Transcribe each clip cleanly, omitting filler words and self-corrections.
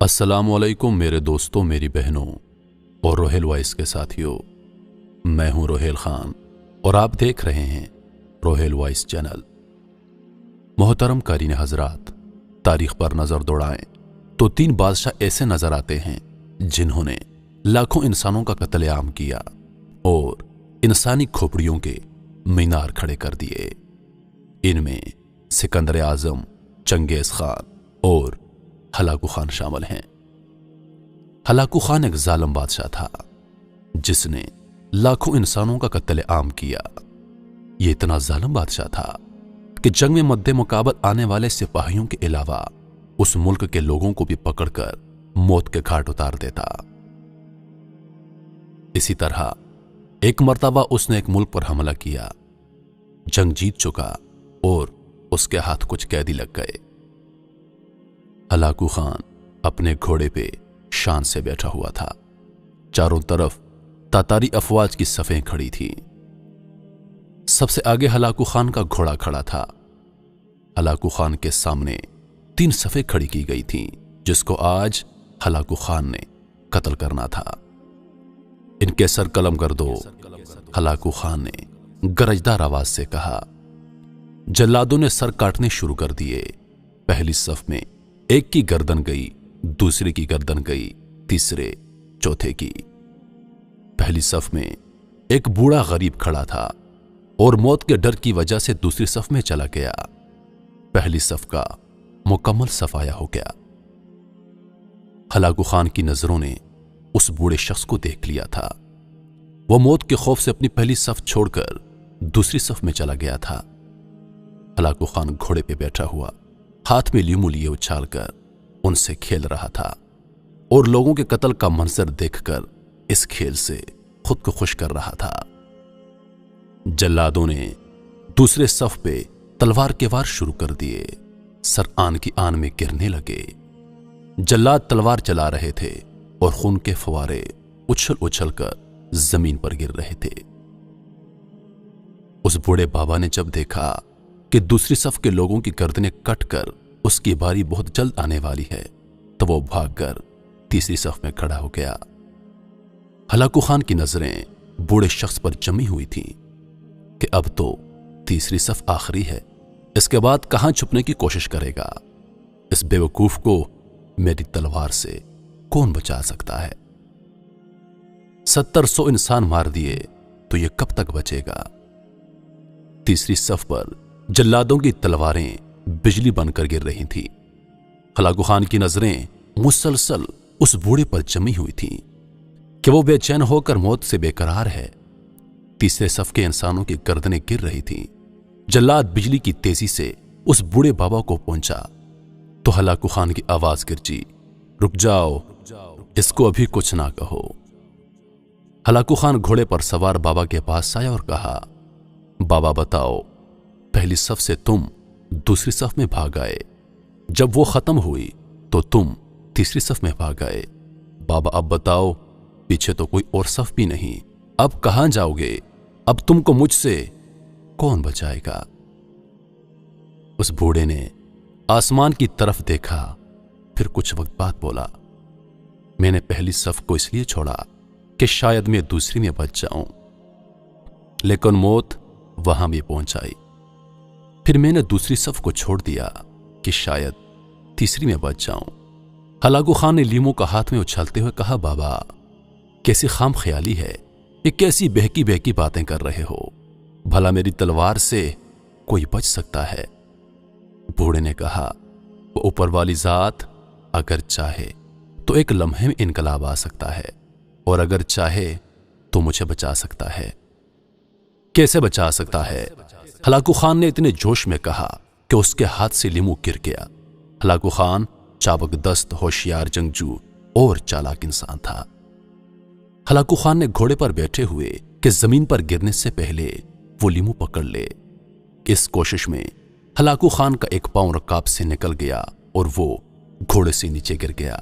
अस्सलाम वालेकुम मेरे दोस्तों, मेरी बहनों और रोहेल वॉइस के साथियों। मैं हूं रोहेल खान और आप देख रहे हैं रोहेल वॉइस चैनल। मोहतरम क़ारीन हजरात, तारीख पर नजर दौड़ाएं तो 3 बादशाह ऐसे नजर आते हैं जिन्होंने लाखों इंसानों का कत्लेआम किया और इंसानी खोपड़ियों के मीनार खड़े कर दिए। इनमें सिकंदर आजम, चंगेज खान और हलाकू खान शामिल हैं। हलाकू खान एक जालिम बादशाह था जिसने लाखों इंसानों का कत्लेआम किया। ये इतना जालिम बादशाह था कि जंग में मद्दे मुकाबल आने वाले सिपाहियों के अलावा उस मुल्क के लोगों को भी पकड़कर मौत के घाट उतार देता। इसी तरह एक मर्तबा उसने एक मुल्क पर हमला किया, जंग जीत चुका और उसके हाथ कुछ कैदी लग गए। हलाकू खान अपने घोड़े पे शान से बैठा हुआ था। चारों तरफ तातारी अफवाज की सफ़ें खड़ी थीं। सबसे आगे हलाकू खान का घोड़ा खड़ा था। हलाकू खान के सामने 3 सफ़ें खड़ी की गई थीं जिसको आज हलाकू खान ने कत्ल करना था। इनके सर कलम कर दो, हलाकू खान ने गरजदार आवाज से कहा। जल्लादों ने सर काटने शुरू कर दिए। पहली सफ में एक की गर्दन गई, दूसरे की गर्दन गई, तीसरे, चौथे की। पहली सफ में एक बूढ़ा गरीब खड़ा था और मौत के डर की वजह से दूसरी सफ में चला गया। पहली सफ का मुकम्मल सफाया हो गया। हलाकू खान की नजरों ने उस बूढ़े शख्स को देख लिया था। वो मौत के खौफ से अपनी पहली सफ छोड़कर दूसरी सफ में चला गया था। हलाकू खान घोड़े पे बैठा हुआ, हाथ में लीमू लिए उछालकर उनसे खेल रहा था और लोगों के कत्ल का मंजर देखकर इस खेल से खुद को खुश कर रहा था। जल्लादों ने दूसरे सफ पे तलवार के वार शुरू कर दिए। सर आन की आन में गिरने लगे। जल्लाद तलवार चला रहे थे और खून के फवारे उछल उछल कर जमीन पर गिर रहे थे। उस बूढ़े बाबा ने जब देखा कि दूसरी सफ के लोगों की गर्दनें कटकर उसकी बारी बहुत जल्द आने वाली है, तो वो भागकर तीसरी सफ में खड़ा हो गया। हलाकू खान की नजरें बूढ़े शख्स पर जमी हुई थीं कि अब तो तीसरी सफ आखिरी है, इसके बाद कहां छुपने की कोशिश करेगा। इस बेवकूफ को मेरी तलवार से कौन बचा सकता है। 70-100 इंसान मार दिए तो ये कब तक बचेगा। तीसरी सफ पर जल्लादों की तलवारें बिजली बनकर गिर रही थीं। हलाकू खान की नजरें मुसलसल उस बूढ़े पर जमी हुई थीं कि वो बेचैन होकर मौत से बेकरार है। तीसरे सफ के इंसानों की गर्दनें गिर रही थीं। जल्लाद बिजली की तेजी से उस बूढ़े बाबा को पहुंचा तो हलाकू खान की आवाज गिरजी, रुक जाओ, इसको अभी कुछ ना कहो। हलाकू खान घोड़े पर सवार बाबा के पास आया और कहा, बाबा बताओ, पहली सफ से तुम दूसरी सफ में भाग आए, जब वो खत्म हुई तो तुम तीसरी सफ में भाग आए। बाबा अब बताओ, पीछे तो कोई और सफ भी नहीं, अब कहां जाओगे। अब तुमको मुझसे कौन बचाएगा। उस बूढ़े ने आसमान की तरफ देखा, फिर कुछ वक्त बाद बोला, मैंने पहली सफ को इसलिए छोड़ा कि शायद मैं दूसरी में बच जाऊं, लेकिन मौत वहां भी पहुंच आई। फिर मैंने दूसरी सफ को छोड़ दिया कि शायद तीसरी में बच जाऊं। हलाकू खान ने लीमू का हाथ में उछलते हुए कहा, बाबा कैसी खाम ख्याली है, ये कैसी बहकी बहकी बातें कर रहे हो। भला मेरी तलवार से कोई बच सकता है। बूढ़े ने कहा, वो ऊपर वाली जात अगर चाहे तो एक लम्हे में इनकलाब आ सकता है और अगर चाहे तो मुझे बचा सकता है। कैसे बचा सकता है। हलाकू खान ने इतने जोश में कहा कि उसके हाथ से लीमू गिर गया। हलाकू खान चाबक दस्त, होशियार जंगजू और चालाक इंसान था। हलाकू खान ने घोड़े पर बैठे हुए कि जमीन पर गिरने से पहले वो लीमू पकड़ ले। इस कोशिश में हलाकू खान का एक पांव रकाब से निकल गया और वो घोड़े से नीचे गिर गया।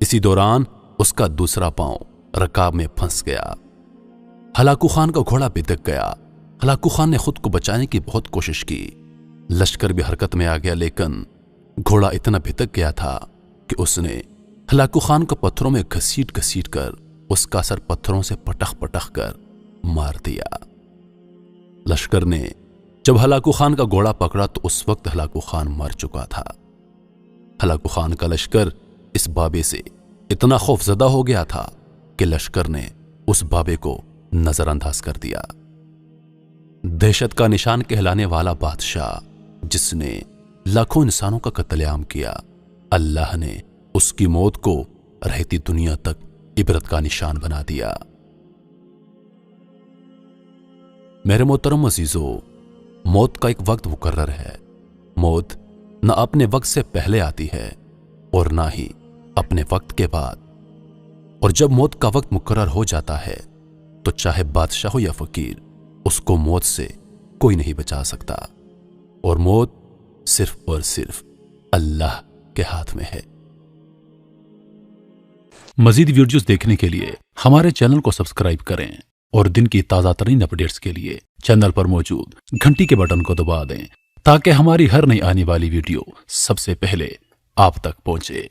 इसी दौरान उसका दूसरा पांव रकाब में फंस गया। हलाकू खान का घोड़ा बिदक गया। हलाकू खान ने खुद को बचाने की बहुत कोशिश की। लश्कर भी हरकत में आ गया, लेकिन घोड़ा इतना भितक गया था कि उसने हलाकू खान को पत्थरों में घसीट घसीट कर उसका सर पत्थरों से पटक पटक कर मार दिया। लश्कर ने जब हलाकू खान का घोड़ा पकड़ा तो उस वक्त हलाकू खान मर चुका था। हलाकू खान का लश्कर इस बाबे से इतना खौफजदा हो गया था कि लश्कर ने उस बाबे को नजरअंदाज कर दिया। दहशत का निशान कहलाने वाला बादशाह जिसने लाखों इंसानों का कत्लेआम किया, अल्लाह ने उसकी मौत को रहती दुनिया तक इबरत का निशान बना दिया। मेरे मोहतरम अजीजों, मौत का एक वक्त मुकर्रर है। मौत न अपने वक्त से पहले आती है और ना ही अपने वक्त के बाद। और जब मौत का वक्त मुकर्रर हो जाता है तो चाहे बादशाह हो या फकीर, उसको मौत से कोई नहीं बचा सकता। और मौत सिर्फ और सिर्फ अल्लाह के हाथ में है। मजीद वीडियोस देखने के लिए हमारे चैनल को सब्सक्राइब करें और दिन की ताजा तरीन अपडेट्स के लिए चैनल पर मौजूद घंटी के बटन को दबा दें ताकि हमारी हर नई आने वाली वीडियो सबसे पहले आप तक पहुंचे।